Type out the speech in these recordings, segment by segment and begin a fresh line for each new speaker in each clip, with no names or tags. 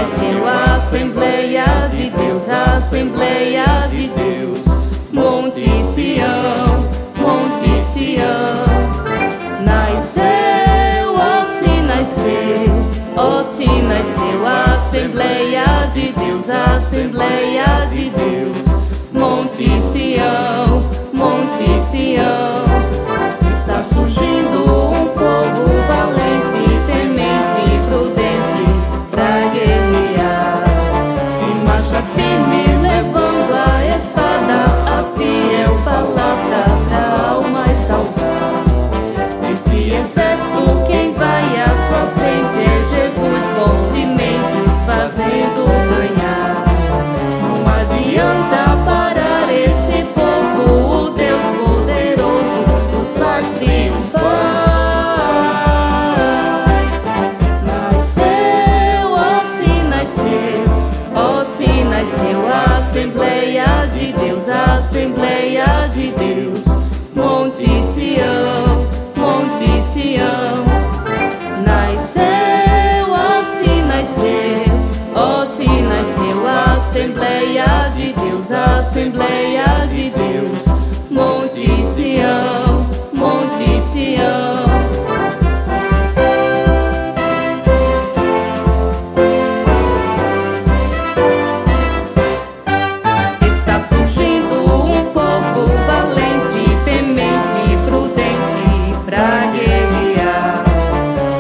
nasceu a Assembleia de Deus, a Assembleia de Deus. Monte Sião, Monte Sião. Nasceu, ó se nasceu, ó se nasceu a Assembleia de Deus, a Assembleia de Deus. Monte Sião, Monte Sião. Está surgindo um povo valente, temente e prudente pra guerrear. Em marcha firme, levando a espada, a fiel palavra pra almas salvar. Esse exército, quem vai à sua frente é Jesus, fortemente os fazendo ganhar. Não adianta parar esse povo, o Deus poderoso nos faz triunfar. Nasceu, ó se nasceu, ó se nasceu a Assembleia de Deus, a Assembleia de Deus. Monte Sião, Monte Sião. Nasceu, ó se nasceu, ó se nasceu a Assembleia de Deus, a Assembleia de Deus. Monte Sião, Monte Sião. Está surgindo um povo valente, temente e prudente pra guerrear.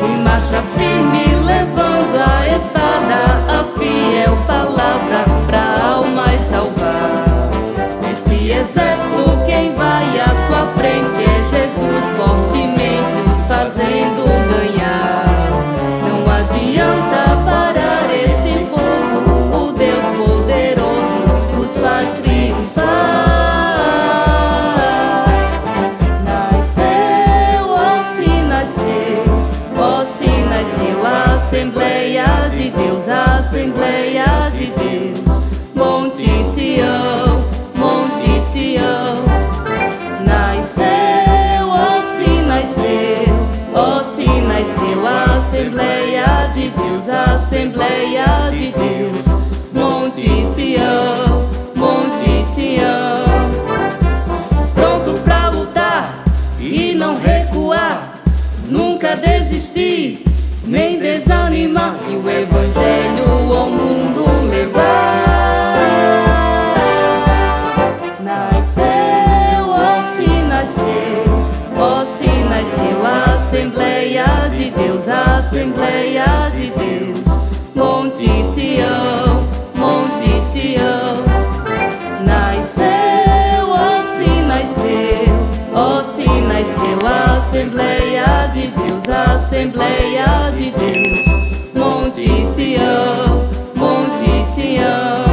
Em marcha firme, levando a espada, a fiel palavra pra almas salvar. Esse exército, quem vai à sua frente é Jesus, fortemente os fazendo ganhar. Não adianta parar esse povo, o Deus poderoso os faz triunfar. Nasceu, ó se nasceu, ó se nasceu a Assembleia de Deus, a Assembleia de Deus. Monte Sião, Monte Sião. Nasceu, ó se nasceu, ó se nasceu a Assembleia de Deus, a Assembleia de Deus. Monte Sião, Monte Sião. Prontos pra lutar e não recuar, nunca desistir, nem desanimar, e o Evangelho ao mundo levar. Nasceu, ó se nasceu, ó se nasceu a Assembleia de Deus, a Assembleia de Deus. Monte Sião, Monte Sião. Nasceu, ó se nasceu, ó se nasceu a Assembleia de Deus, a Assembleia de Deus. Monte Sião, Monte Sião.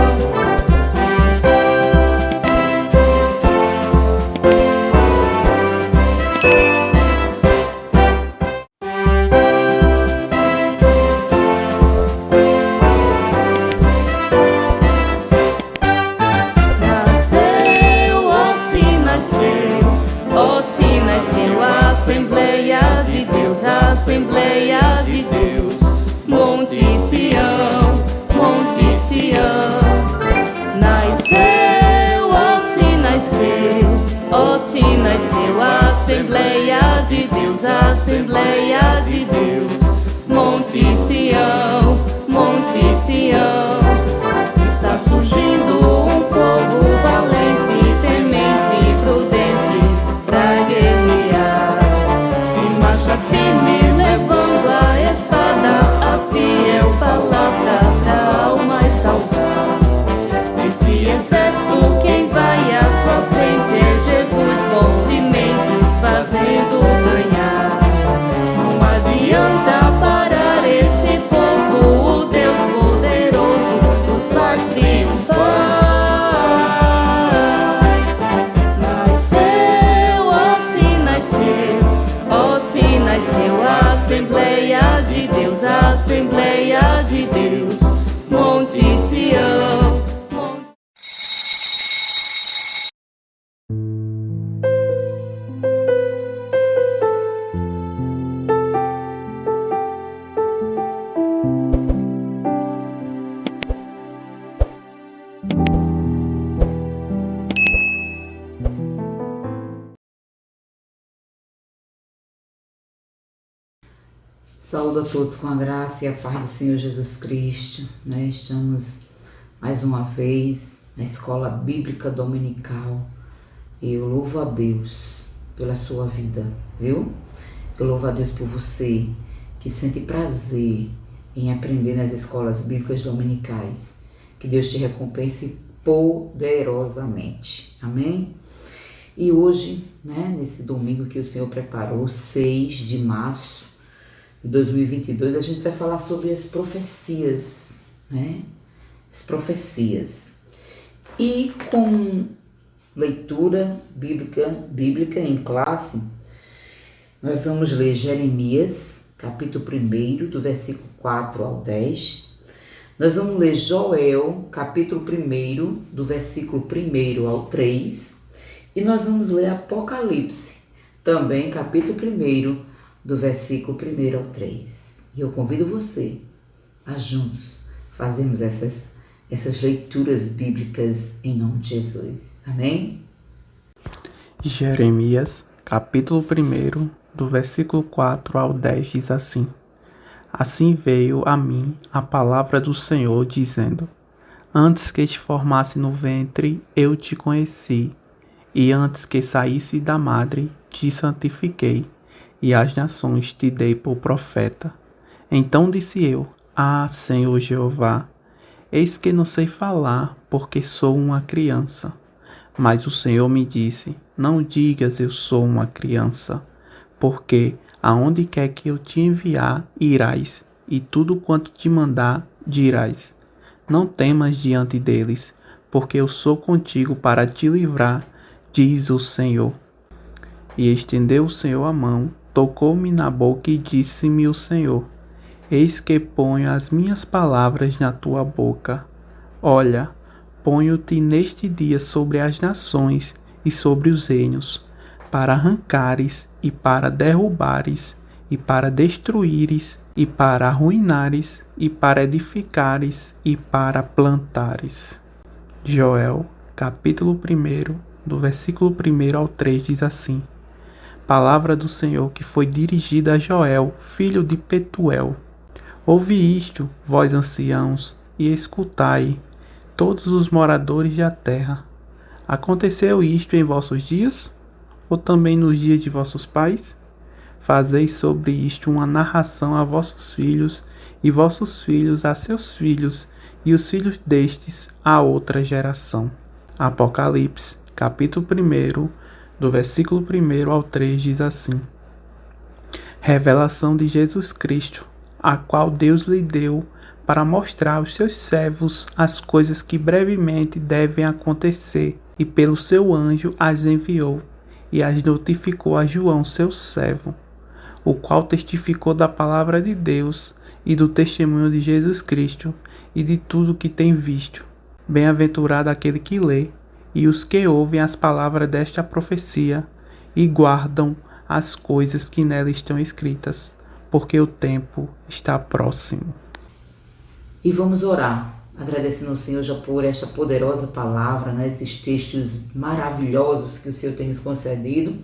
Nasceu, ó se nasceu, ó se nasceu a Assembleia de Deus, a Assembleia de Deus. Monte Sião, Monte Sião. Nasceu, ó se nasceu, ó se nasceu a Assembleia de Deus, a Assembleia de Deus. Monte Sião, Monte Sião. Está surgindo um povo valente, temente e prudente pra guerrear. Em marcha firme, levando a espada, a fiel palavra pra almas salvar. Esse exército, quem vai à sua frente é Jesus, fortemente os fazendo ganhar. Não
Saúdo a todos com a graça e a paz do Senhor Jesus Cristo, né? Estamos mais uma vez na Escola Bíblica Dominical e eu louvo a Deus pela sua vida, viu? Eu louvo a Deus por você que sente prazer em aprender nas escolas bíblicas dominicais. Que Deus te recompense poderosamente, amém? E hoje, né, nesse domingo que o Senhor preparou, 6 de março de 2022, a gente vai falar sobre as profecias, né? As profecias. E com leitura bíblica em classe, nós vamos ler Jeremias, capítulo 1, do versículo 4 ao 10. Nós vamos ler Joel, capítulo 1, do versículo 1 ao 3. E nós vamos ler Apocalipse, também capítulo 1, do versículo 1 ao 3. E eu convido você a juntos fazermos essas leituras bíblicas em nome de Jesus. Amém?
Jeremias, capítulo 1, do versículo 4 ao 10 diz assim: Assim veio a mim a palavra do Senhor, dizendo: Antes que te formasse no ventre, eu te conheci, e antes que saísse da madre, te santifiquei, e às nações te dei por profeta. Então disse eu: Ah, Senhor Jeová, eis que não sei falar, porque sou uma criança. Mas o Senhor me disse: Não digas eu sou uma criança, porque aonde quer que eu te enviar, irás, e tudo quanto te mandar, dirás. Não temas diante deles, porque eu sou contigo para te livrar, diz o Senhor. E estendeu o Senhor a mão, tocou-me na boca e disse-me o Senhor: Eis que ponho as minhas palavras na tua boca. Olha, ponho-te neste dia sobre as nações e sobre os reinos, para arrancares e para derrubares, e para destruíres, e para arruinares, e para edificares, e para plantares. Joel, capítulo 1, do versículo 1 ao 3 diz assim: Palavra do Senhor que foi dirigida a Joel, filho de Petuel. Ouvi isto, vós anciãos, e escutai, todos os moradores da terra. Aconteceu isto em vossos dias? Ou também nos dias de vossos pais? Fazeis sobre isto uma narração a vossos filhos, e vossos filhos a seus filhos, e os filhos destes a outra geração. Apocalipse, capítulo 1, do versículo 1 ao 3 diz assim: Revelação de Jesus Cristo, a qual Deus lhe deu para mostrar aos seus servos as coisas que brevemente devem acontecer, e pelo seu anjo as enviou, e as notificou a João, seu servo, o qual testificou da palavra de Deus e do testemunho de Jesus Cristo e de tudo que tem visto. Bem-aventurado aquele que lê, e os que ouvem as palavras desta profecia e guardam as coisas que nela estão escritas, porque o tempo está próximo.
E vamos orar, agradecendo ao Senhor já por esta poderosa palavra, né, esses textos maravilhosos que o Senhor tem nos concedido,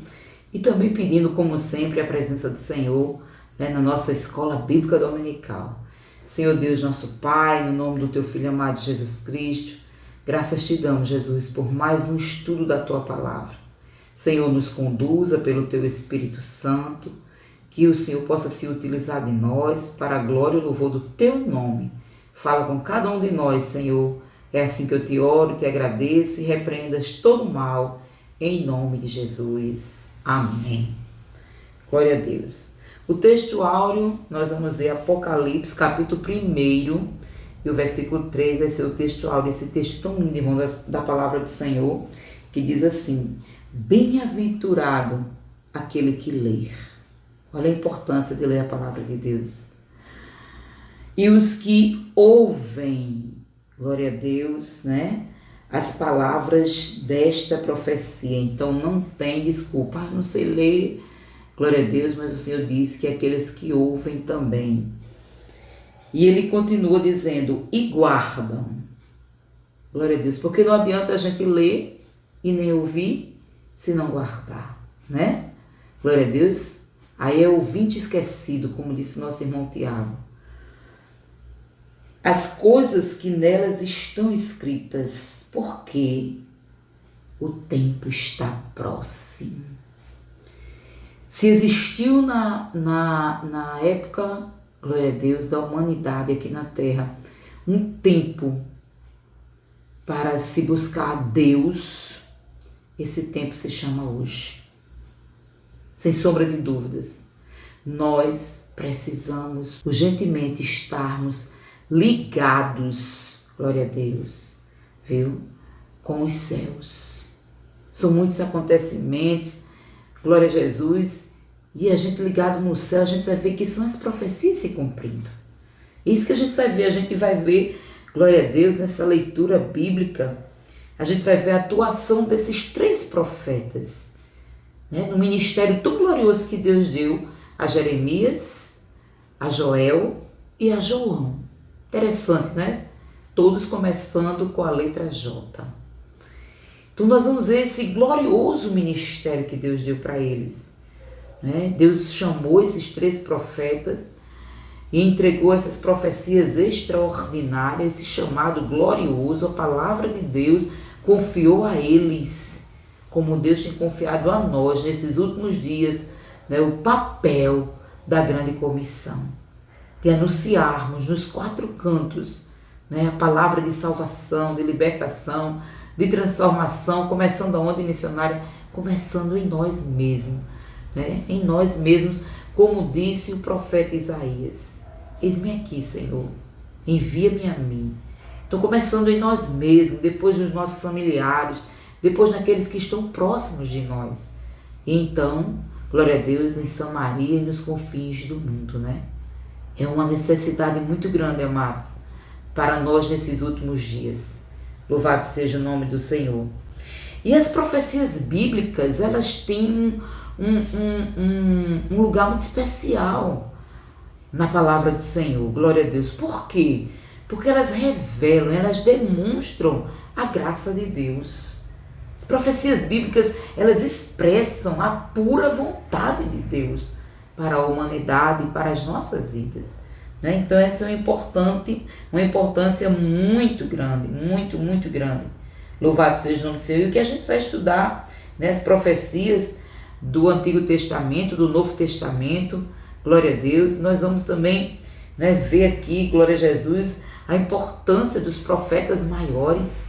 e também pedindo, como sempre, a presença do Senhor, né, na nossa Escola Bíblica Dominical. Senhor Deus, nosso Pai, no nome do Teu Filho amado Jesus Cristo, graças te damos, Jesus, por mais um estudo da Tua Palavra. Senhor, nos conduza pelo Teu Espírito Santo, que o Senhor possa se utilizar de nós para a glória e o louvor do Teu nome. Fala com cada um de nós, Senhor. É assim que eu te oro, te agradeço e repreendas todo o mal, em nome de Jesus. Amém. Glória a Deus. O texto áureo, nós vamos ver Apocalipse, capítulo 1, e o versículo 3 vai ser o texto áureo, esse texto tão lindo, irmão, da palavra do Senhor, que diz assim: Bem-aventurado aquele que ler. Olha a importância de ler a palavra de Deus. E os que ouvem, glória a Deus, né? As palavras desta profecia. Então não tem desculpa. Não sei ler, glória a Deus, mas o Senhor diz que aqueles que ouvem também. E ele continua dizendo: e guardam. Glória a Deus. Porque não adianta a gente ler e nem ouvir se não guardar, né? Glória a Deus. Aí é ouvinte esquecido, como disse o nosso irmão Tiago. As coisas que nelas estão escritas, porque o tempo está próximo. Se existiu na época, glória a Deus, da humanidade aqui na Terra, um tempo para se buscar a Deus, esse tempo se chama hoje. Sem sombra de dúvidas. Nós precisamos urgentemente estarmos ligados, glória a Deus, viu? Com os céus. São muitos acontecimentos, glória a Jesus, e a gente ligado no céu, a gente vai ver que são as profecias se cumprindo. Isso que a gente vai ver, glória a Deus, nessa leitura bíblica, a gente vai ver a atuação desses 3 profetas, né, no ministério tão glorioso que Deus deu a Jeremias, a Joel e a João. Interessante, né? Todos começando com a letra J. Então nós vamos ver esse glorioso ministério que Deus deu para eles, né? Deus chamou esses 3 profetas e entregou essas profecias extraordinárias, esse chamado glorioso, a palavra de Deus confiou a eles, como Deus tem confiado a nós nesses últimos dias, né, o papel da grande comissão, de anunciarmos nos 4 cantos, né, a palavra de salvação, de libertação, de transformação, começando aonde, missionária? Começando em nós mesmos, né, em nós mesmos, como disse o profeta Isaías: eis-me aqui, Senhor, envia-me a mim. Então, começando em nós mesmos, depois nos nossos familiares, depois naqueles que estão próximos de nós. E então, glória a Deus, em Samaria e nos confins do mundo, né? É uma necessidade muito grande, amados, para nós nesses últimos dias. Louvado seja o nome do Senhor. E as profecias bíblicas, elas têm um lugar muito especial na palavra do Senhor, glória a Deus. Por quê? Porque elas revelam, elas demonstram a graça de Deus. As profecias bíblicas, elas expressam a pura vontade de Deus para a humanidade e para as nossas vidas, né? Então essa é uma importância muito grande, muito grande. Louvado seja o nome do Senhor. E o que a gente vai estudar, né, as profecias do Antigo Testamento, do Novo Testamento, glória a Deus. Nós vamos também, né, ver aqui, glória a Jesus, a importância dos profetas maiores,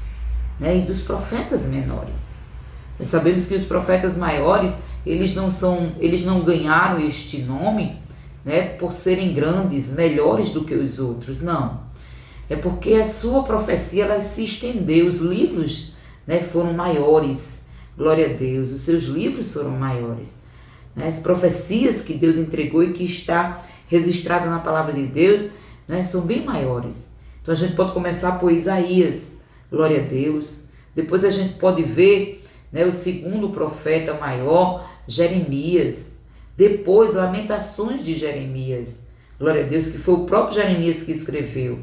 né, e dos profetas menores. Nós sabemos que os profetas maiores, eles não ganharam este nome, né, por serem grandes, melhores do que os outros, não. É porque a sua profecia, ela se estendeu, os livros, né, foram maiores, glória a Deus, os seus livros foram maiores, né, as profecias que Deus entregou e que está registrada na palavra de Deus, né, são bem maiores. Então a gente pode começar por Isaías, glória a Deus. Depois a gente pode ver, né, o segundo profeta maior, Jeremias. Depois, Lamentações de Jeremias, glória a Deus, que foi o próprio Jeremias que escreveu.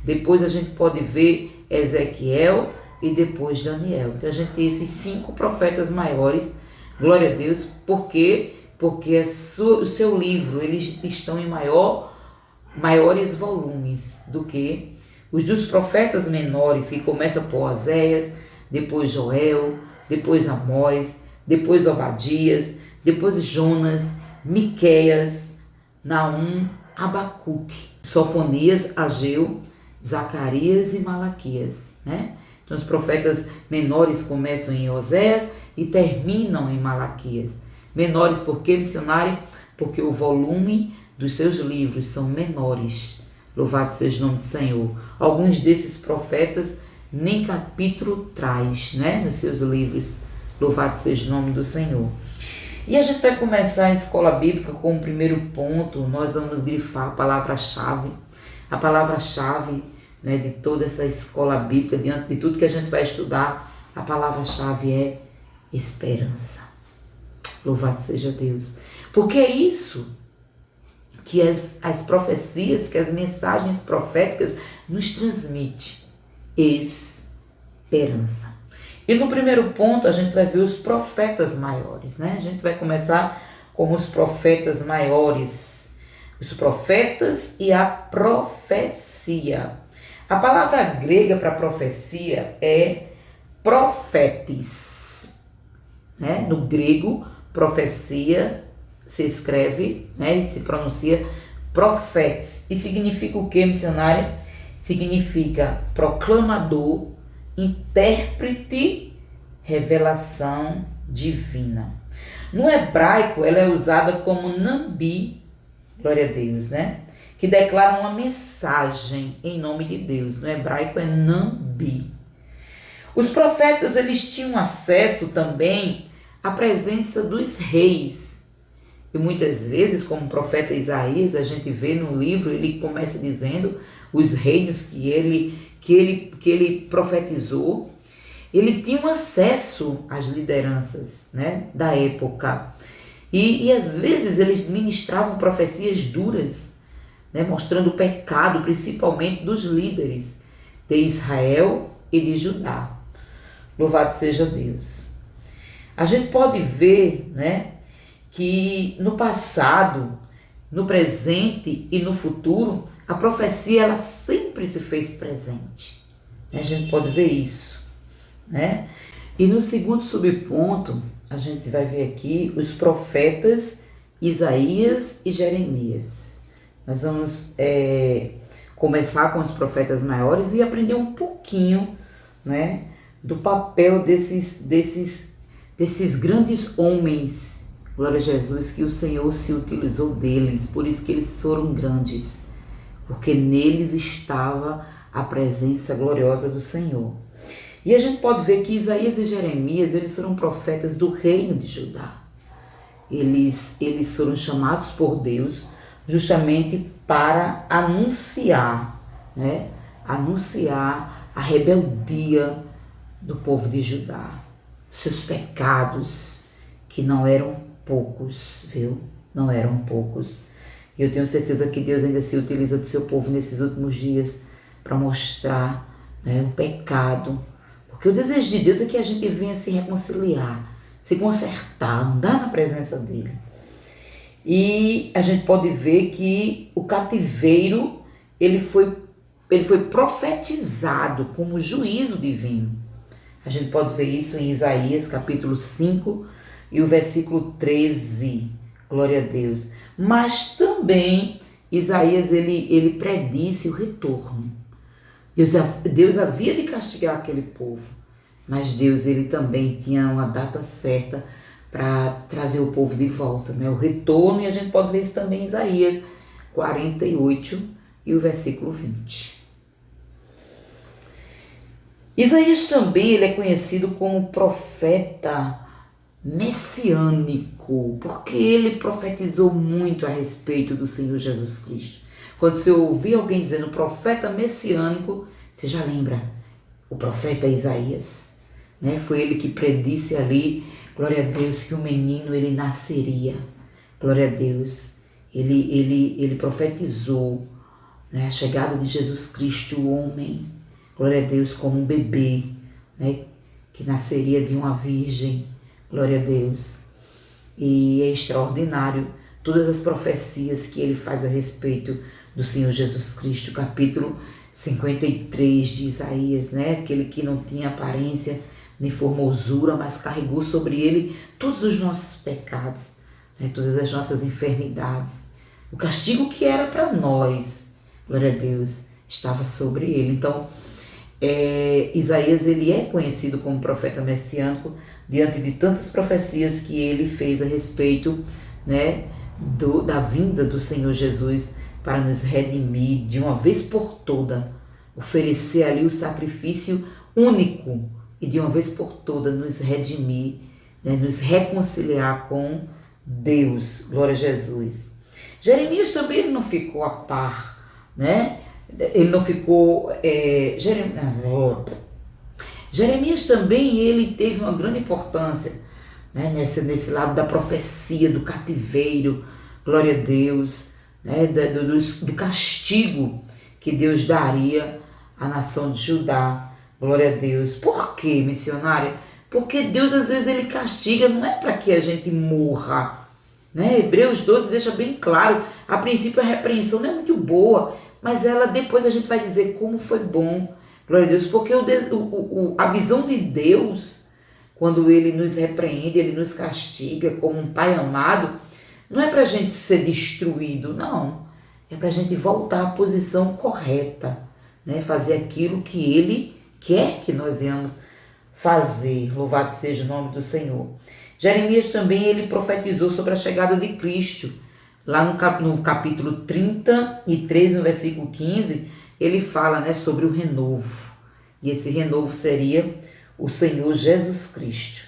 Depois a gente pode ver Ezequiel e depois Daniel. Então a gente tem esses 5 profetas maiores, glória a Deus. Por quê? Porque o seu livro, eles estão em maiores volumes do que os dos profetas menores, que começa por Oséias, depois Joel, depois Amós, depois Obadias, depois Jonas, Miqueias, Naum, Abacuque, Sofonias, Ageu, Zacarias e Malaquias, né? Então os profetas menores começam em Oséias e terminam em Malaquias. Menores por quê, missionário? Porque o volume dos seus livros são menores. Louvado seja o nome do Senhor. Alguns desses profetas nem capítulo traz, né, nos seus livros. Louvado seja o nome do Senhor. E a gente vai começar a escola bíblica com o primeiro ponto. Nós vamos grifar a palavra-chave. A palavra-chave, né, de toda essa escola bíblica, diante de tudo que a gente vai estudar, a palavra-chave é esperança. Louvado seja Deus. Porque é isso que as profecias, que as mensagens proféticas nos transmitem. Esperança. E no primeiro ponto a gente vai ver os profetas maiores, né? A gente vai começar como os profetas maiores, os profetas e a profecia. A palavra grega para profecia é profetes, né? No grego, profecia se escreve, né, e se pronuncia profetes. E significa o que, missionária? Significa proclamador, intérprete, revelação divina. No hebraico, ela é usada como Nabi, glória a Deus, né? Que declara uma mensagem em nome de Deus. No hebraico é Nabi. Os profetas, eles tinham acesso também à presença dos reis. E muitas vezes, como o profeta Isaías, a gente vê no livro, ele começa dizendo os reinos que ele profetizou. Ele tinha um acesso às lideranças, né, da época. E às vezes eles ministravam profecias duras, né, mostrando o pecado, principalmente dos líderes de Israel e de Judá. Louvado seja Deus. A gente pode ver, né, que no passado, no presente e no futuro, a profecia ela sempre se fez presente. A gente pode ver isso, né? E no segundo subponto, a gente vai ver aqui os profetas Isaías e Jeremias. Nós vamos começar com os profetas maiores e aprender um pouquinho, né, do papel desses grandes homens, glória a Jesus, que o Senhor se utilizou deles, por isso que eles foram grandes, porque neles estava a presença gloriosa do Senhor. E a gente pode ver que Isaías e Jeremias, eles foram profetas do reino de Judá. Eles foram chamados por Deus justamente para anunciar, né? Anunciar a rebeldia do povo de Judá, seus pecados, que não eram poucos, viu? Não eram poucos. E eu tenho certeza que Deus ainda se utiliza do seu povo nesses últimos dias para mostrar, né, o pecado. Porque o desejo de Deus é que a gente venha se reconciliar, se consertar, andar na presença dele. E a gente pode ver que o cativeiro, ele foi profetizado como juízo divino. A gente pode ver isso em Isaías capítulo 5 e o versículo 13, glória a Deus. Mas também Isaías ele predisse o retorno. Deus havia de castigar aquele povo, mas Deus ele também tinha uma data certa para trazer o povo de volta, né? O retorno, e a gente pode ver isso também em Isaías 48 e o versículo 20. Isaías também ele é conhecido como profeta messiânico, porque ele profetizou muito a respeito do Senhor Jesus Cristo. Quando você ouvir alguém dizendo profeta messiânico, você já lembra o profeta Isaías, né? Foi ele que predisse ali, glória a Deus, que o menino ele nasceria. Glória a Deus. Ele profetizou, né, a chegada de Jesus Cristo, o homem, glória a Deus, como um bebê, né, que nasceria de uma virgem. Glória a Deus. E é extraordinário todas as profecias que ele faz a respeito do Senhor Jesus Cristo. Capítulo 53 de Isaías, né? Aquele que não tinha aparência nem formosura, mas carregou sobre ele todos os nossos pecados, né? Todas as nossas enfermidades. O castigo que era para nós, glória a Deus, estava sobre ele. Então, Isaías ele é conhecido como profeta messiânico diante de tantas profecias que ele fez a respeito, né, da vinda do Senhor Jesus para nos redimir de uma vez por toda, oferecer ali o sacrifício único e de uma vez por toda nos redimir, né, nos reconciliar com Deus. Glória a Jesus. Jeremias também ele não ficou a par, né? Ele não ficou... Jeremias também ele teve uma grande importância, né, nesse lado da profecia, do cativeiro, glória a Deus, né, do castigo que Deus daria à nação de Judá, glória a Deus. Por quê, missionária? Porque Deus às vezes ele castiga, não é para que a gente morra, Né? Hebreus 12 deixa bem claro, a princípio a repreensão não é muito boa, mas ela depois a gente vai dizer como foi bom, glória a Deus, porque a visão de Deus, quando Ele nos repreende, Ele nos castiga como um Pai amado, não é para a gente ser destruído, não, é para a gente voltar à posição correta, né? Fazer aquilo que Ele quer que nós venhamos fazer, louvado seja o nome do Senhor. Jeremias também ele profetizou sobre a chegada de Cristo. Lá no capítulo 33, no versículo 15, ele fala, né, sobre o renovo. E esse renovo seria o Senhor Jesus Cristo.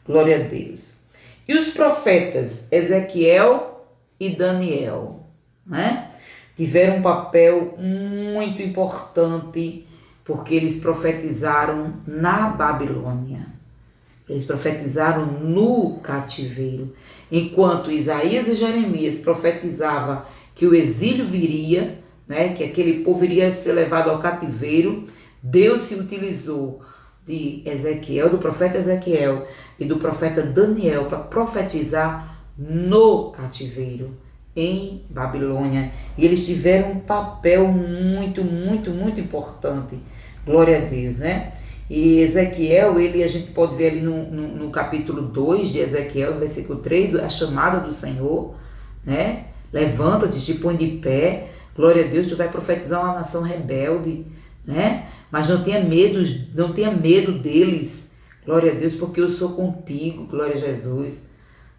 Glória a Deus. E os profetas Ezequiel e Daniel, né, tiveram um papel muito importante porque eles profetizaram na Babilônia. Eles profetizaram no cativeiro. Enquanto Isaías e Jeremias profetizavam que o exílio viria, né, que aquele povo iria ser levado ao cativeiro, Deus se utilizou de Ezequiel, do profeta Ezequiel e do profeta Daniel para profetizar no cativeiro, em Babilônia. E eles tiveram um papel muito, muito, muito importante. Glória a Deus, né? E Ezequiel, a gente pode ver ali no capítulo 2 de Ezequiel, versículo 3, a chamada do Senhor, né? Levanta-te, te põe de pé, glória a Deus, tu vai profetizar uma nação rebelde, né? Mas não tenha medo deles, glória a Deus, porque eu sou contigo, glória a Jesus.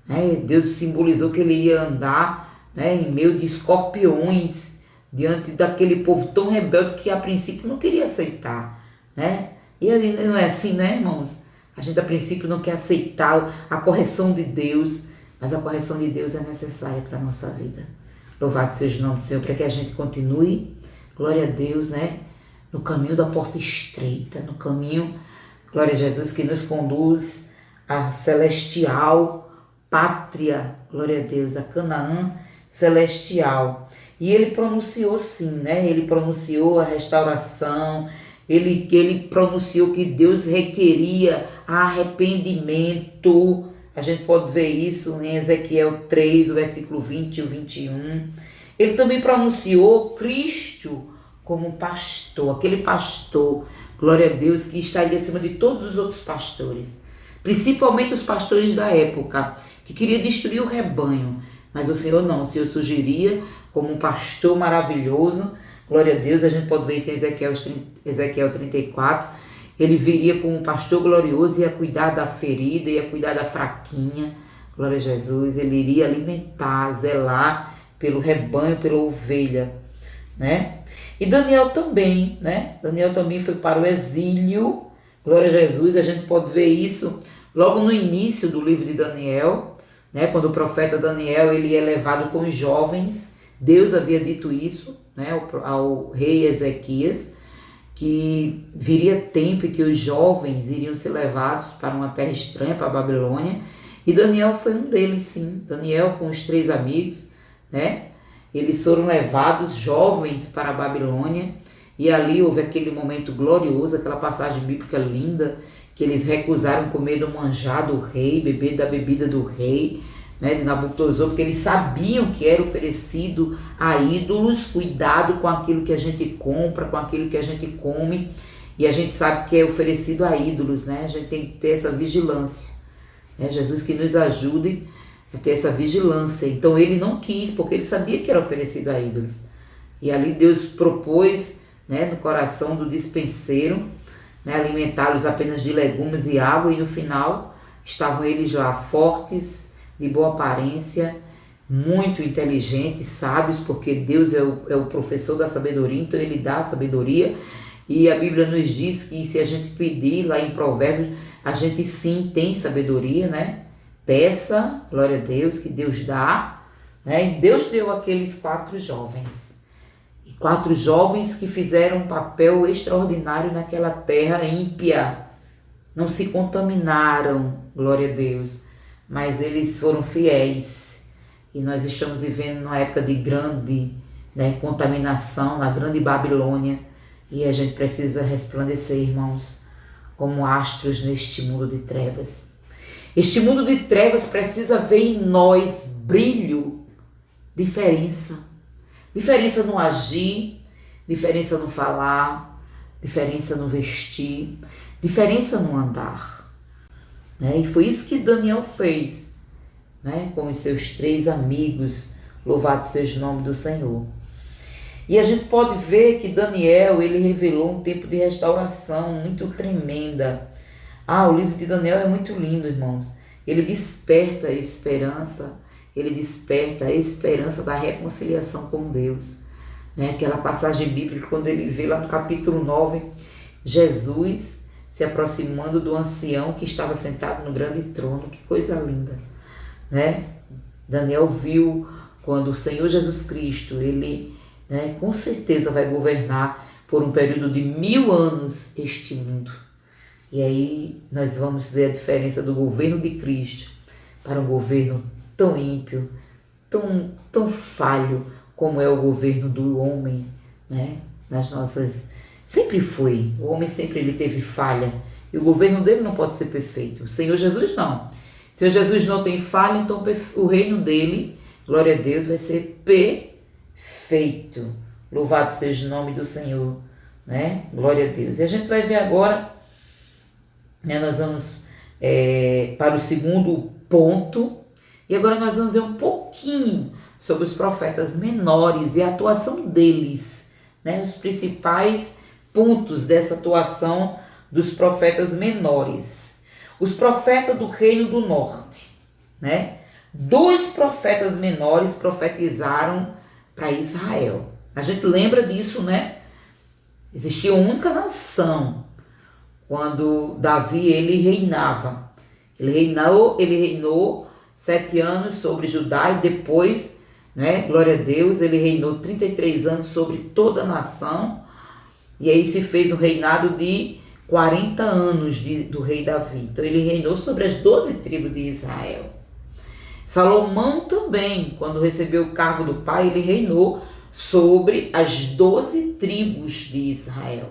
Né? Deus simbolizou que ele ia andar, né, em meio de escorpiões, diante daquele povo tão rebelde que a princípio não queria aceitar, né? E não é assim, né, irmãos? A gente a princípio não quer aceitar a correção de Deus, mas a correção de Deus é necessária para a nossa vida. Louvado seja o nome do Senhor, para que a gente continue, glória a Deus, né, no caminho da porta estreita, no caminho, glória a Jesus, que nos conduz à celestial pátria, glória a Deus, a Canaã celestial. E ele pronunciou sim, né? Ele pronunciou a restauração, ele pronunciou que Deus requeria arrependimento. A gente pode ver isso em Ezequiel 3, o versículo 20 e o 21. Ele também pronunciou Cristo como pastor, aquele pastor, glória a Deus, que estaria acima de todos os outros pastores, principalmente os pastores da época, que queria destruir o rebanho. Mas o Senhor não, o Senhor surgiria como um pastor maravilhoso, glória a Deus. A gente pode ver isso em Ezequiel 34, ele viria como um pastor glorioso, ia cuidar da ferida, ia cuidar da fraquinha, glória a Jesus, ele iria alimentar, zelar pelo rebanho, pela ovelha, né? E Daniel também, né? Daniel também foi para o exílio, glória a Jesus. A gente pode ver isso logo no início do livro de Daniel, né? Quando o profeta Daniel ele é levado com os jovens. Deus havia dito isso, né, ao rei Ezequias, que viria tempo em que os jovens iriam ser levados para uma terra estranha, para a Babilônia, e Daniel foi um deles, sim. Daniel com os 3 amigos, né, eles foram levados jovens para a Babilônia, e ali houve aquele momento glorioso, aquela passagem bíblica linda, que eles recusaram comer do manjar do rei, beber da bebida do rei, né, de Nabucodonosor, porque eles sabiam que era oferecido a ídolos. Cuidado com aquilo que a gente compra, com aquilo que a gente come, e a gente sabe que é oferecido a ídolos, né? A gente tem que ter essa vigilância, né? Jesus que nos ajude a ter essa vigilância. Então ele não quis, porque ele sabia que era oferecido a ídolos, e ali Deus propôs, né, no coração do dispenseiro, né, alimentá-los apenas de legumes e água, e no final estavam eles lá fortes, de boa aparência, muito inteligentes, sábios, porque Deus é o professor da sabedoria, então ele dá a sabedoria. E a Bíblia nos diz que se a gente pedir lá em Provérbios, a gente sim tem sabedoria, né? Peça, glória a Deus, que Deus dá, né? E Deus deu aqueles 4 jovens. E 4 jovens que fizeram um papel extraordinário naquela terra ímpia. Não se contaminaram, glória a Deus, mas eles foram fiéis. E nós estamos vivendo numa época de grande, né, contaminação, na grande Babilônia, e a gente precisa resplandecer, irmãos, como astros neste mundo de trevas. Este mundo de trevas precisa ver em nós brilho, diferença. Diferença no agir, diferença no falar, diferença no vestir, diferença no andar. Né? E foi isso que Daniel fez, né? Com os seus 3 amigos, louvado seja o nome do Senhor. E a gente pode ver que Daniel, ele revelou um tempo de restauração muito tremenda. O livro de Daniel é muito lindo, irmãos. Ele desperta a esperança, da reconciliação com Deus. Né? Aquela passagem bíblica, quando ele vê lá no capítulo 9, Jesus se aproximando do ancião que estava sentado no grande trono. Que coisa linda, né? Daniel viu quando o Senhor Jesus Cristo, ele, né, com certeza vai governar por um período de 1000 anos este mundo. E aí nós vamos ver a diferença do governo de Cristo para um governo tão ímpio, tão falho como é o governo do homem, né? Nas nossas... Sempre foi. O homem sempre ele teve falha. E o governo dele não pode ser perfeito. O Senhor Jesus não. O Senhor Jesus não tem falha, então o reino dele, glória a Deus, vai ser perfeito. Louvado seja o nome do Senhor, né? Glória a Deus. E a gente vai ver agora, né, nós vamos para o segundo ponto. E agora nós vamos ver um pouquinho sobre os profetas menores e a atuação deles, né? Os principais pontos dessa atuação dos profetas menores. Os profetas do reino do norte, né? 2 profetas menores profetizaram para Israel. A gente lembra disso, né? Existia uma única nação quando Davi ele reinava. Ele reinou 7 anos sobre Judá e depois, né, glória a Deus, ele reinou 33 anos sobre toda a nação. E aí se fez um reinado de 40 anos do rei Davi. Então ele reinou sobre as 12 tribos de Israel. Salomão também, quando recebeu o cargo do pai, ele reinou sobre as 12 tribos de Israel.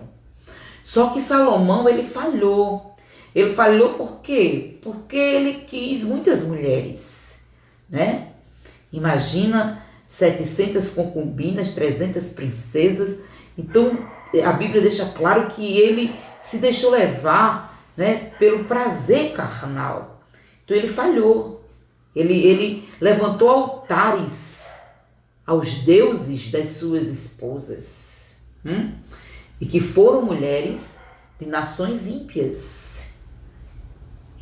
Só que Salomão, ele falhou. Ele falhou por quê? Porque ele quis muitas mulheres, né? Imagina 700 concubinas, 300 princesas. Então, a Bíblia deixa claro que ele se deixou levar, né, pelo prazer carnal. Então, ele falhou. Ele levantou altares aos deuses das suas esposas. E que foram mulheres de nações ímpias.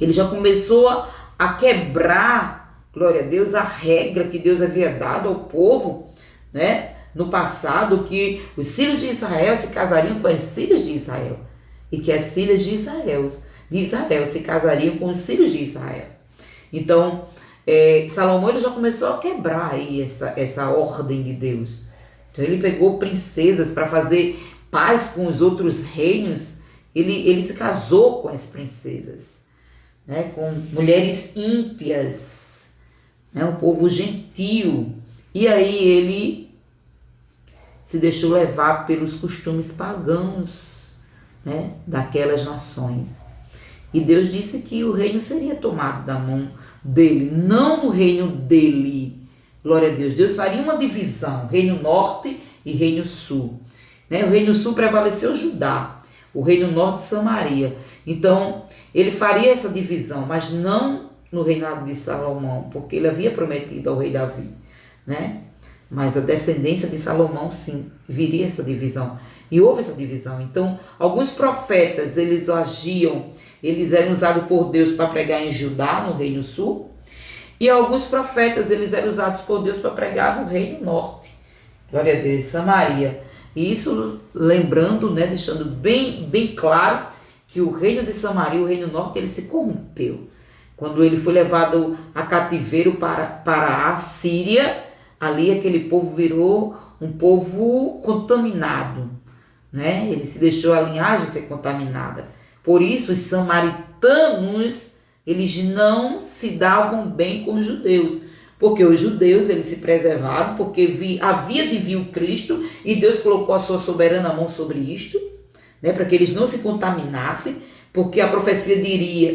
Ele já começou a quebrar, glória a Deus, a regra que Deus havia dado ao povo, né? No passado, que os filhos de Israel se casariam com as filhas de Israel. E que as filhas de Israel se casariam com os filhos de Israel. Então, Salomão ele já começou a quebrar aí essa ordem de Deus. Então, ele pegou princesas para fazer paz com os outros reinos. Ele se casou com as princesas, né, com mulheres ímpias, né, um povo gentil. E aí ele se deixou levar pelos costumes pagãos, né, daquelas nações. E Deus disse que o reino seria tomado da mão dele, não o reino dele. Glória a Deus. Deus faria uma divisão, reino norte e reino sul. Né? O reino sul prevaleceu Judá, o reino norte Samaria. Então, ele faria essa divisão, mas não no reinado de Salomão, porque ele havia prometido ao rei Davi, né? Mas a descendência de Salomão, sim, viria essa divisão. E houve essa divisão. Então, alguns profetas, eles eram usados por Deus para pregar em Judá, no reino sul. E alguns profetas, eles eram usados por Deus para pregar no reino norte. Glória a Deus, Samaria. E isso lembrando, né, deixando bem claro que o reino de Samaria, o reino norte, ele se corrompeu. Quando ele foi levado a cativeiro para a Síria, ali aquele povo virou um povo contaminado, né? Ele se deixou a linhagem ser contaminada. Por isso os samaritanos, eles não se davam bem com os judeus, porque os judeus eles se preservaram, porque havia de vir o Cristo e Deus colocou a sua soberana mão sobre isto, né, para que eles não se contaminassem, porque a profecia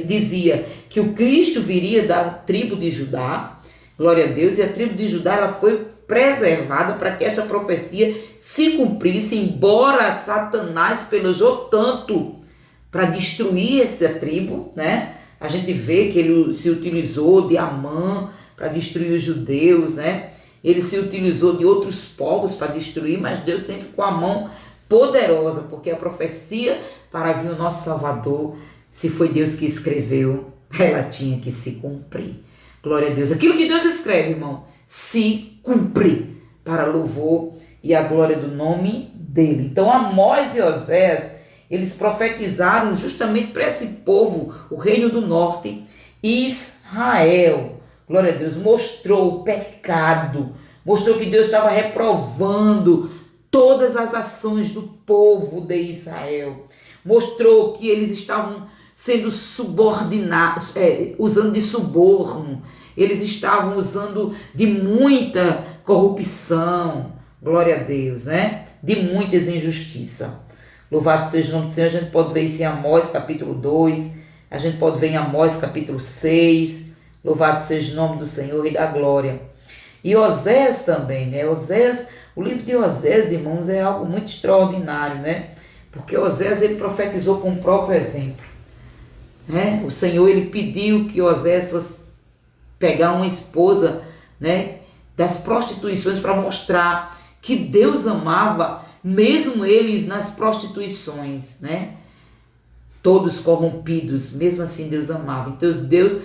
dizia que o Cristo viria da tribo de Judá, glória a Deus, e a tribo de Judá ela foi preservada para que esta profecia se cumprisse, embora Satanás pelejou tanto para destruir essa tribo, né? A gente vê que ele se utilizou de Amã para destruir os judeus, né? Ele se utilizou de outros povos para destruir, mas Deus sempre com a mão poderosa, porque a profecia para vir o nosso Salvador, se foi Deus que escreveu, ela tinha que se cumprir. Glória a Deus. Aquilo que Deus escreve, irmão, se cumprir para louvor e a glória do nome dele. Então Amós e Oséias, eles profetizaram justamente para esse povo, o reino do norte, Israel. Glória a Deus, mostrou o pecado, mostrou que Deus estava reprovando todas as ações do povo de Israel, mostrou que eles estavam sendo subordinados, usando de suborno, eles estavam usando de muita corrupção, glória a Deus, né? De muitas injustiças. Louvado seja o nome do Senhor. A gente pode ver isso em Amós capítulo 2, a gente pode ver em Amós capítulo 6, louvado seja o nome do Senhor e da glória. E Oséias também, né? Oséias, o livro de Oséias, irmãos, é algo muito extraordinário, né? Porque Oséias, ele profetizou com o próprio exemplo, né? O Senhor, ele pediu que Oséias fosse pegar uma esposa, né, das prostituições para mostrar que Deus amava mesmo eles nas prostituições, né? Todos corrompidos, mesmo assim Deus amava. Então Deus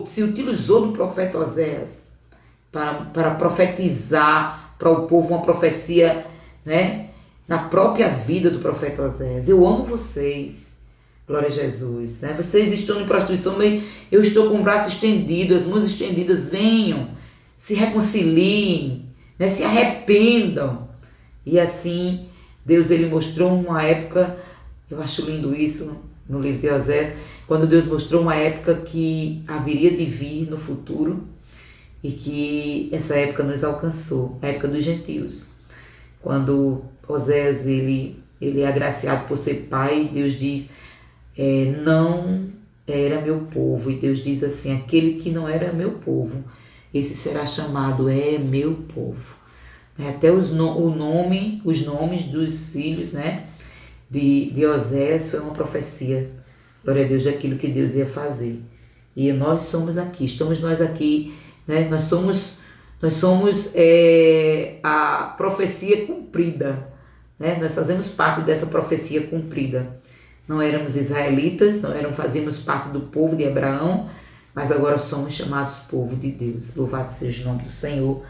se utilizou do profeta Oséias para profetizar para o povo uma profecia, né, na própria vida do profeta Oséias. Eu amo vocês, glória a Jesus, né? Vocês estão em prostituição, eu estou com o braço estendido, as mãos estendidas, venham, se reconciliem, né, se arrependam. E assim, Deus, ele mostrou uma época, eu acho lindo isso no livro de Oséias, quando Deus mostrou uma época que haveria de vir no futuro e que essa época nos alcançou, a época dos gentios. Quando Oséias, ele é agraciado por ser pai, Deus diz, não era meu povo. E Deus diz assim, aquele que não era meu povo, esse será chamado meu povo. Até os nomes dos filhos, né, de Oséias foi uma profecia, glória a Deus, daquilo que Deus ia fazer. E nós somos aqui, estamos nós aqui, né, nós somos a profecia cumprida, né, nós fazemos parte dessa profecia cumprida. Não éramos israelitas, fazíamos parte do povo de Abraão, mas agora somos chamados povo de Deus. Louvado seja o nome do Senhor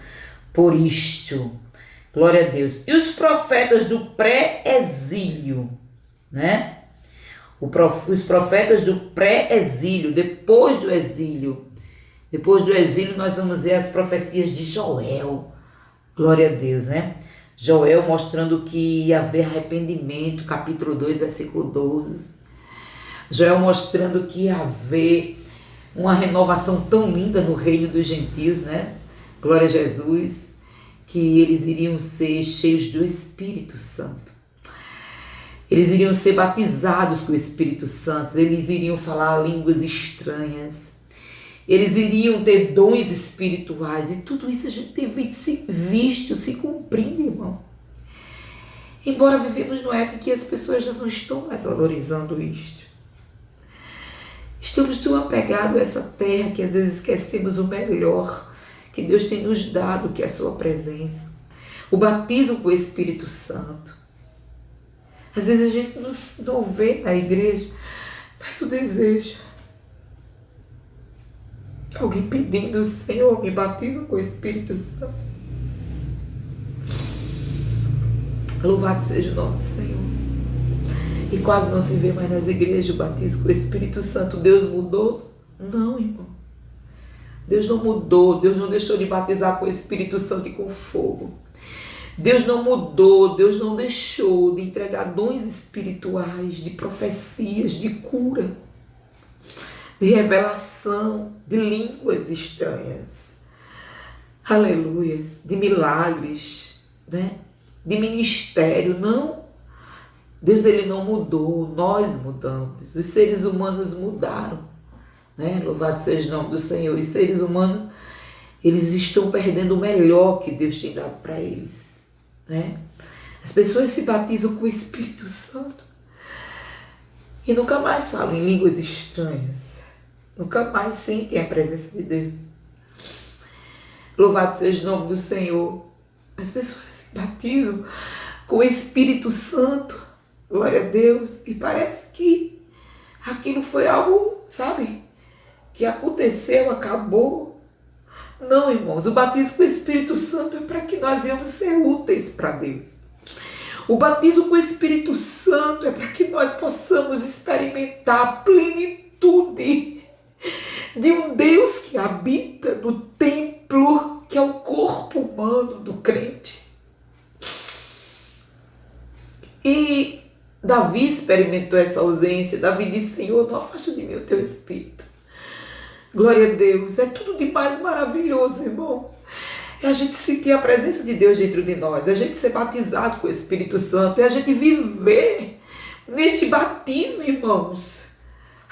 por isto. Glória a Deus. E os profetas do pré-exílio, né? Os profetas do pré-exílio, depois do exílio. Depois do exílio nós vamos ver as profecias de Joel. Glória a Deus, né? Joel mostrando que ia haver arrependimento, capítulo 2, versículo 12. Joel mostrando que ia haver uma renovação tão linda no reino dos gentios, né? Glória a Jesus, que eles iriam ser cheios do Espírito Santo. Eles iriam ser batizados com o Espírito Santo, eles iriam falar línguas estranhas, eles iriam ter dons espirituais, e tudo isso a gente tem visto se cumprindo, irmão. Embora vivemos numa época que as pessoas já não estão mais valorizando isto. Estamos tão apegados a essa terra que às vezes esquecemos o melhor que Deus tem nos dado, que é a sua presença. O batismo com o Espírito Santo. Às vezes a gente não vê na igreja, mas o desejo. Alguém pedindo, Senhor, me batiza com o Espírito Santo. Louvado seja o nome do Senhor. E quase não se vê mais nas igrejas o batismo com o Espírito Santo. Deus mudou? Não, irmão. Deus não mudou, Deus não deixou de batizar com o Espírito Santo e com fogo. Deus não mudou, Deus não deixou de entregar dons espirituais, de profecias, de cura, de revelação, de línguas estranhas. Aleluias, de milagres, né? De ministério, não. Deus, ele não mudou, nós mudamos, os seres humanos mudaram, né? Louvado seja o nome do Senhor. Os seres humanos, eles estão perdendo o melhor que Deus tem dado para eles, né? As pessoas se batizam com o Espírito Santo e nunca mais falam em línguas estranhas, nunca mais sentem a presença de Deus. Louvado seja o nome do Senhor. As pessoas se batizam com o Espírito Santo, glória a Deus, e parece que aquilo foi algo, sabe, que aconteceu, acabou. Não, irmãos, o batismo com o Espírito Santo é para que nós venhamos ser úteis para Deus. O batismo com o Espírito Santo é para que nós possamos experimentar a plenitude de um Deus que habita no templo, que é o corpo humano do crente. E Davi experimentou essa ausência. Davi disse: Senhor, não afaste de mim o teu Espírito. Glória a Deus. É tudo de mais maravilhoso, irmãos. É a gente sentir a presença de Deus dentro de nós, é a gente ser batizado com o Espírito Santo, é a gente viver neste batismo, irmãos.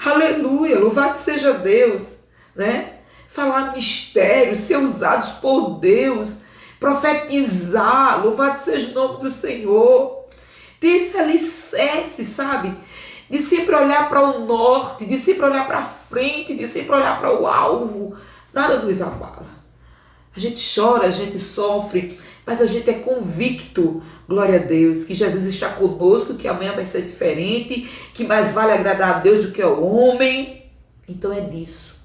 Aleluia, louvado seja Deus, né? Falar mistérios, ser usados por Deus, profetizar, louvado seja o nome do Senhor. Ter esse alicerce, sabe? De sempre olhar para o norte, de sempre olhar para frente, de sempre olhar para o alvo. Nada nos abala. A gente chora, a gente sofre, mas a gente é convicto, glória a Deus, que Jesus está conosco, que amanhã vai ser diferente, que mais vale agradar a Deus do que ao homem. Então é disso.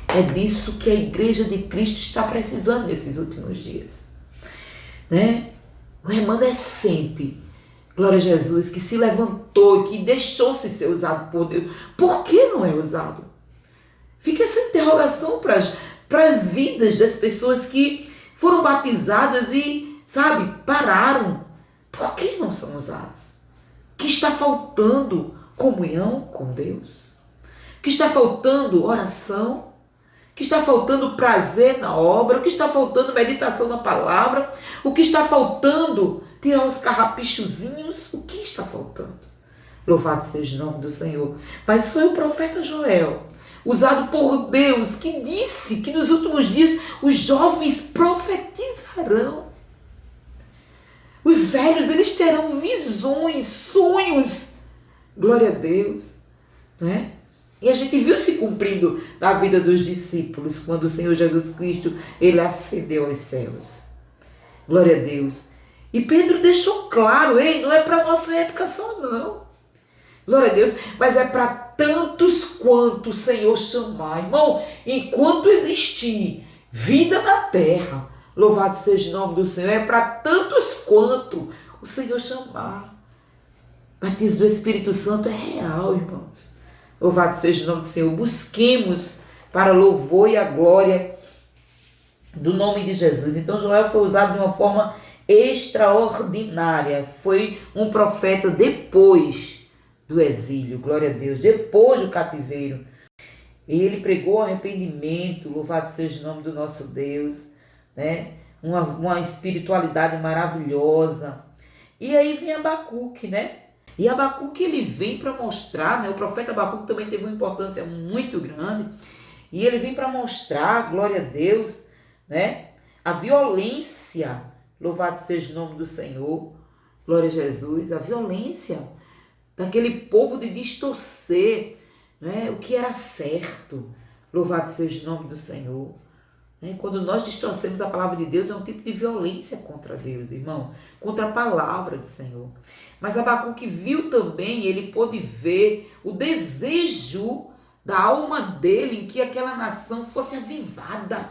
É disso que a igreja de Cristo está precisando nesses últimos dias, né? O remanescente, glória a Jesus, que se levantou, que deixou-se ser usado por Deus. Por que não é usado? Fica essa interrogação para as vidas das pessoas que foram batizadas e, sabe, pararam. Por que não são usados? Que está faltando comunhão com Deus? Que está faltando oração? Que está faltando prazer na obra? O que está faltando meditação na palavra? O que está faltando tirar os carrapichozinhos? O que está faltando? Louvado seja o nome do Senhor. Mas foi o profeta Joel, usado por Deus, que disse que nos últimos dias os jovens profetizarão. Os velhos, eles terão visões, sonhos. Glória a Deus, não é? E a gente viu se cumprindo na vida dos discípulos, quando o Senhor Jesus Cristo, ele ascendeu aos céus. Glória a Deus. E Pedro deixou claro, ei, não é para nossa época só não. Glória a Deus, mas é para tantos quanto o Senhor chamar. Irmão, enquanto existir vida na terra, louvado seja o nome do Senhor, é para tantos quanto o Senhor chamar. O batismo do Espírito Santo é real, irmãos. Louvado seja o nome do Senhor. Busquemos para louvor e a glória do nome de Jesus. Então Joel foi usado de uma forma extraordinária. Foi um profeta depois do exílio, glória a Deus, depois do cativeiro. E ele pregou arrependimento, louvado seja o nome do nosso Deus, né? Uma espiritualidade maravilhosa. E aí vem Abacuque, né? E Abacuque, ele vem para mostrar, né? O profeta Abacuque também teve uma importância muito grande. E ele vem para mostrar, glória a Deus, né? A violência, louvado seja o nome do Senhor, glória a Jesus, a violência daquele povo de distorcer, né, o que era certo. Louvado seja o nome do Senhor. Né? Quando nós distorcemos a palavra de Deus, é um tipo de violência contra Deus, irmãos, contra a palavra do Senhor. Mas Abacuque viu também, ele pôde ver o desejo da alma dele em que aquela nação fosse avivada.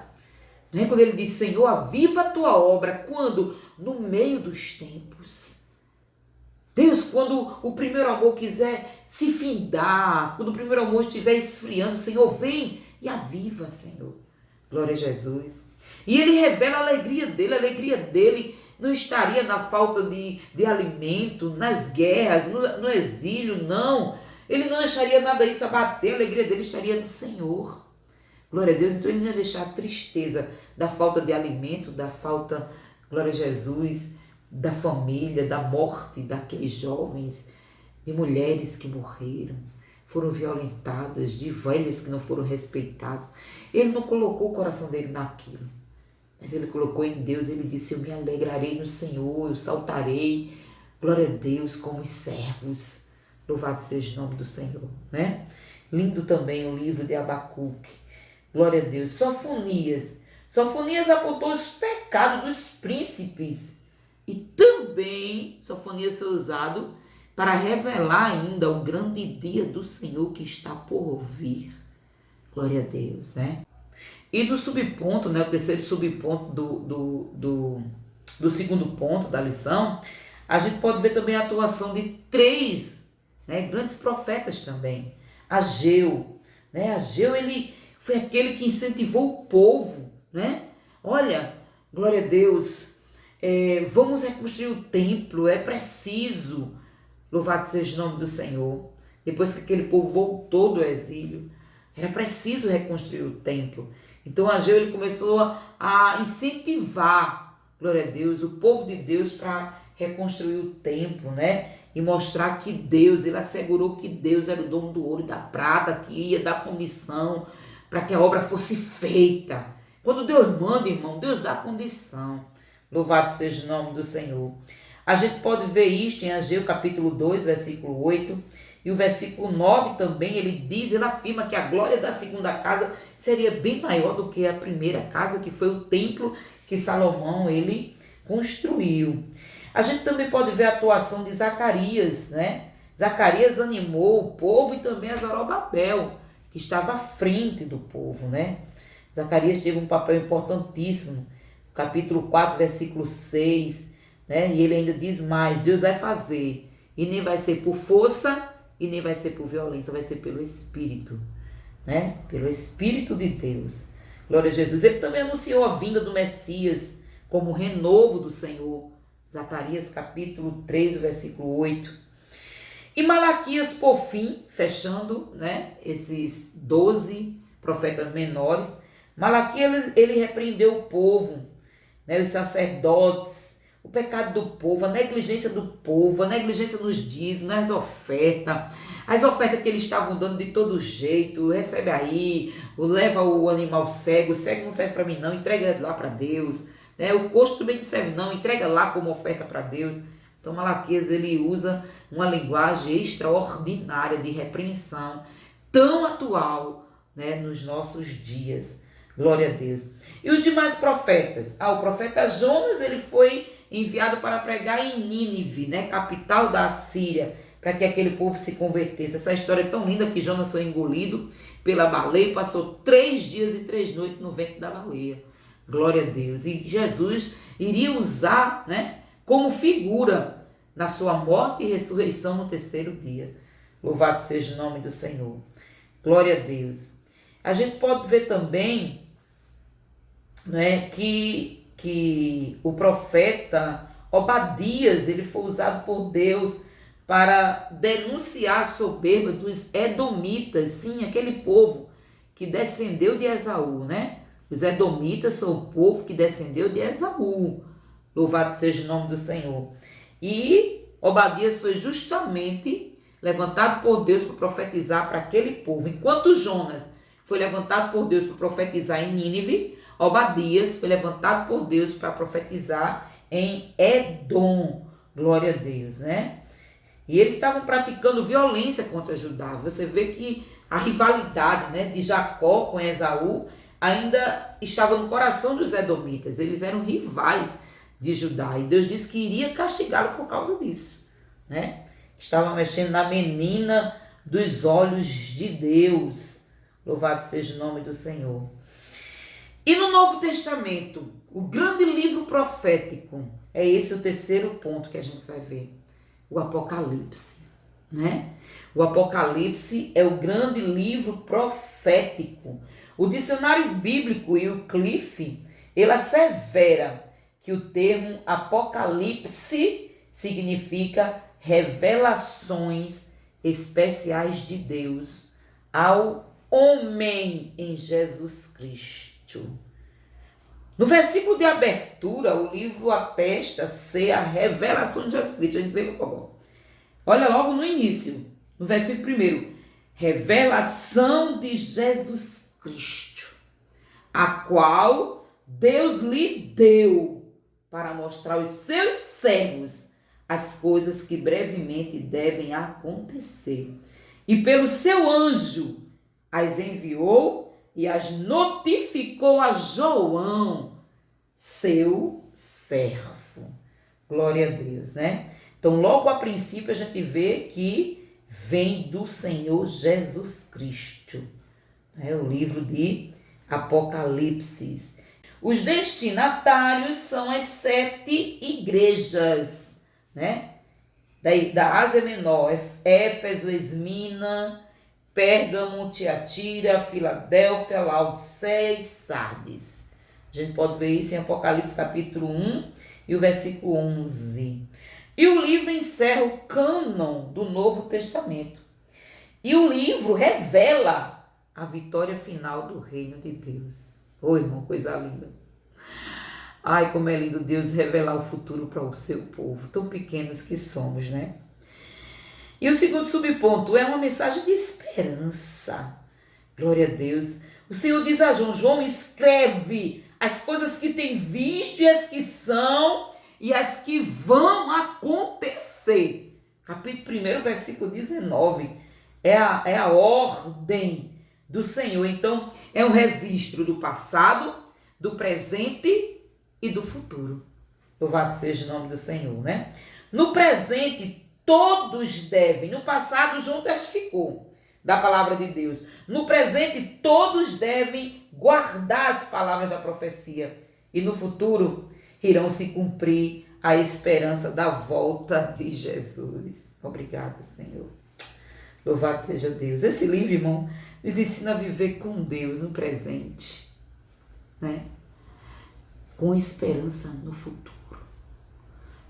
Né? Quando ele diz: Senhor, aviva a tua obra. Quando? No meio dos tempos. Deus, quando o primeiro amor quiser se findar, quando o primeiro amor estiver esfriando, Senhor, vem e aviva, Senhor. Glória a Jesus. E ele revela a alegria dele não estaria na falta de alimento, nas guerras, no exílio, não. Ele não deixaria nada isso abater, a alegria dele estaria no Senhor. Glória a Deus. Então ele não ia deixar a tristeza da falta de alimento, da falta, glória a Jesus, da família, da morte daqueles jovens, de mulheres que morreram, foram violentadas, de velhos que não foram respeitados. Ele não colocou o coração dele naquilo, mas ele colocou em Deus. Ele disse: eu me alegrarei no Senhor, eu saltarei, glória a Deus, como os servos. Louvado seja o nome do Senhor, né? Lindo também o livro de Abacuque, glória a Deus. Sofonias apontou os pecados dos príncipes, e também Sofonias foi usado para revelar ainda o grande dia do Senhor que está por vir. Glória a Deus, né? E do subponto, né, o terceiro subponto do segundo ponto da lição, a gente pode ver também a atuação de três, né, grandes profetas também. Ageu, né? Ageu, ele foi aquele que incentivou o povo, né? Olha, glória a Deus, vamos reconstruir o templo, é preciso. Louvado seja o nome do Senhor. Depois que aquele povo voltou do exílio, era preciso reconstruir o templo. Então Ageu, ele começou a incentivar, glória a Deus, o povo de Deus para reconstruir o templo, né? E mostrar que Deus, ele assegurou que Deus era o dono do ouro e da prata, que ia dar condição para que a obra fosse feita. Quando Deus manda, irmão, Deus dá condição. Louvado seja o nome do Senhor. A gente pode ver isto em Ageu capítulo 2, versículo 8, e o versículo 9 também, ele afirma que a glória da segunda casa seria bem maior do que a primeira casa, que foi o templo que Salomão, ele construiu. A gente também pode ver a atuação de Zacarias, né? Zacarias animou o povo e também a Zorobabel, que estava à frente do povo, né? Zacarias teve um papel importantíssimo. Capítulo 4, versículo 6, né? E ele ainda diz mais: Deus vai fazer, e nem vai ser por força, e nem vai ser por violência, vai ser pelo Espírito, né? Pelo Espírito de Deus. Glória a Jesus. Ele também anunciou a vinda do Messias como renovo do Senhor. Zacarias capítulo 3, versículo 8. E Malaquias, por fim, fechando, né, esses 12 profetas menores, Malaquias, ele repreendeu o povo, né, os sacerdotes, o pecado do povo, a negligência do povo, a negligência nos dízimos, nas ofertas, as ofertas que eles estavam dando de todo jeito: recebe aí, leva o animal cego, o cego não serve para mim não, entrega lá para Deus, né? O coxo também não serve não, entrega lá como oferta para Deus. Então Malaquias, ele usa uma linguagem extraordinária de repreensão, tão atual, né, nos nossos dias. Glória a Deus. E os demais profetas? O profeta Jonas, ele foi enviado para pregar em Nínive, né, capital da Assíria, para que aquele povo se convertesse. Essa história é tão linda que Jonas foi engolido pela baleia e passou 3 dias e 3 noites no ventre da baleia. Glória a Deus. E Jesus iria usar, né, como figura na sua morte e ressurreição no 3º dia. Louvado seja o nome do Senhor. Glória a Deus. A gente pode ver também, né, que o profeta Obadias, ele foi usado por Deus para denunciar a soberba dos edomitas. Sim, aquele povo que descendeu de Esaú, né? Os edomitas são o povo que descendeu de Esaú. Louvado seja o nome do Senhor. E Obadias foi justamente levantado por Deus para profetizar para aquele povo. Enquanto Jonas foi levantado por Deus para profetizar em Nínive, Obadias foi levantado por Deus para profetizar em Edom. Glória a Deus, né? E eles estavam praticando violência contra Judá. Você vê que a rivalidade, né, de Jacó com Esaú ainda estava no coração dos edomitas. Eles eram rivais de Judá. E Deus disse que iria castigá-lo por causa disso, né? Estava mexendo na menina dos olhos de Deus. Louvado seja o nome do Senhor. E no Novo Testamento, o grande livro profético, é esse o 3º ponto que a gente vai ver. O Apocalipse, né? O Apocalipse é o grande livro profético. O dicionário bíblico e o Cliff, ele assevera que o termo Apocalipse significa revelações especiais de Deus ao homem em Jesus Cristo. No versículo de abertura, o livro atesta ser a revelação de Jesus Cristo. A gente lembra como? Olha logo no início, no versículo 1. Revelação de Jesus Cristo, a qual Deus lhe deu para mostrar aos seus servos as coisas que brevemente devem acontecer. E pelo seu anjo as enviou e as notificou a João, seu servo. Glória a Deus, né? Então, logo a princípio, a gente vê que vem do Senhor Jesus Cristo. É o livro de Apocalipse. Os destinatários são as 7 igrejas, né? Da Ásia Menor, Éfeso, Esmina, Pérgamo, Tiatira, Filadélfia, Laodiceia e Sardes. A gente pode ver isso em Apocalipse capítulo 1 e o versículo 11. E o livro encerra o cânon do Novo Testamento. E o livro revela a vitória final do reino de Deus. Ô, irmão, coisa linda. Ai, como é lindo Deus revelar o futuro para o seu povo, tão pequenos que somos, né? E o segundo subponto é uma mensagem de esperança. Glória a Deus. O Senhor diz a João: João, escreve as coisas que tem visto e as que são e as que vão acontecer. Capítulo 1, versículo 19. É a ordem do Senhor. Então, é um registro do passado, do presente e do futuro. Louvado seja o nome do Senhor, né? No presente, todos devem. No passado, João testificou da palavra de Deus. No presente, todos devem guardar as palavras da profecia. E no futuro, irão se cumprir a esperança da volta de Jesus. Obrigada, Senhor. Louvado seja Deus. Esse livro, irmão, nos ensina a viver com Deus no presente, né? Com esperança no futuro.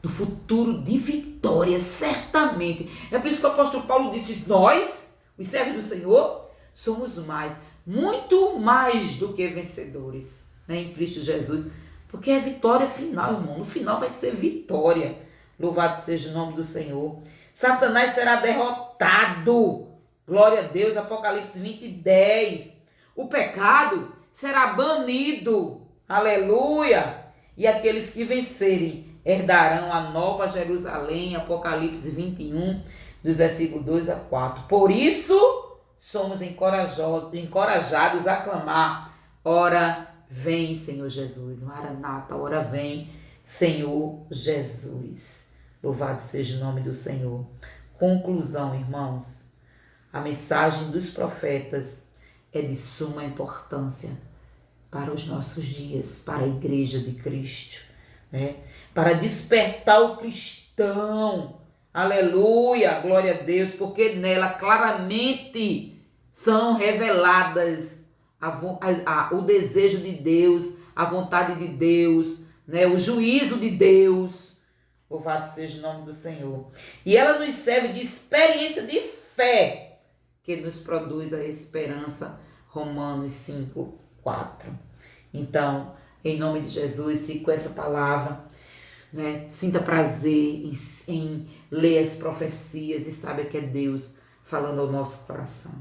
No futuro de vitória, certamente. É por isso que o apóstolo Paulo disse: nós, os servos do Senhor, somos mais, muito mais do que vencedores, né, em Cristo Jesus. Porque é vitória final, irmão. No final vai ser vitória. Louvado seja o nome do Senhor. Satanás será derrotado. Glória a Deus. Apocalipse 20, 10. O pecado será banido. Aleluia. E aqueles que vencerem herdarão a nova Jerusalém. Apocalipse 21, dos versículos 2 a 4. Por isso, somos encorajados a clamar: ora vem, Senhor Jesus. Maranata, ora vem, Senhor Jesus. Louvado seja o nome do Senhor. Conclusão, irmãos. A mensagem dos profetas é de suma importância para os nossos dias, para a igreja de Cristo, né? Para despertar o cristão. Aleluia, glória a Deus, porque nela claramente são reveladas o desejo de Deus, a vontade de Deus, né? O juízo de Deus. Louvado seja o nome do Senhor. E ela nos serve de experiência de fé, que nos produz a esperança. Romanos 5, 4. Então, em nome de Jesus, fique com essa palavra, né? Sinta prazer em ler as profecias e saiba que é Deus falando ao nosso coração.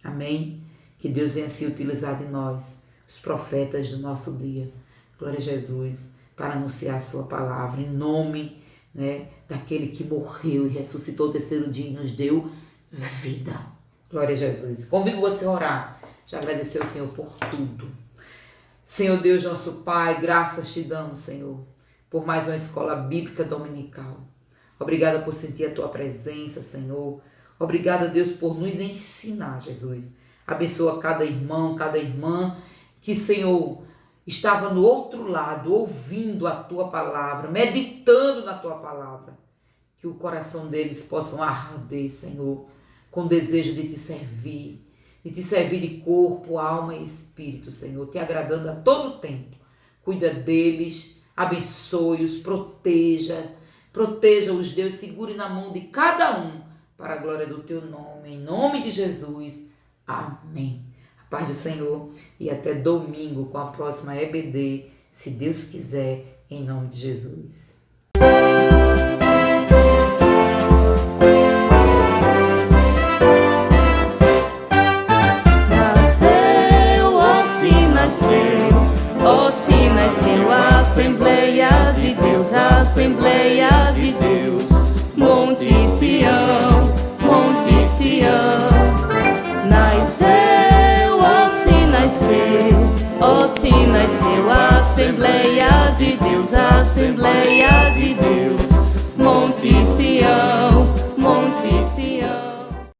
Amém? Que Deus venha se utilizar de nós, os profetas do nosso dia. Glória a Jesus, para anunciar a sua palavra, em nome, né, daquele que morreu e ressuscitou o terceiro dia e nos deu vida. Glória a Jesus. Convido você a orar. Já agradecer ao Senhor por tudo. Senhor Deus, nosso Pai, graças te damos, Senhor, por mais uma escola bíblica dominical. Obrigada por sentir a tua presença, Senhor. Obrigada, Deus, por nos ensinar, Jesus. Abençoa cada irmão, cada irmã que, Senhor, estava no outro lado, ouvindo a tua palavra, meditando na tua palavra. Que o coração deles possam arder, Senhor, com desejo de te servir de corpo, alma e espírito, Senhor, te agradando a todo tempo. Cuida deles, abençoe-os, proteja-os, Deus, segure na mão de cada um, para a glória do teu nome, em nome de Jesus. Amém. A paz do Senhor e até domingo com a próxima EBD, se Deus quiser, em nome de Jesus.
Ó se nasceu a Assembleia de Deus, a Assembleia de Deus, Monte Sião, Monte Sião. Nasceu, ó se nasceu a Assembleia de Deus, a Assembleia de Deus, Monte Sião, Monte Sião.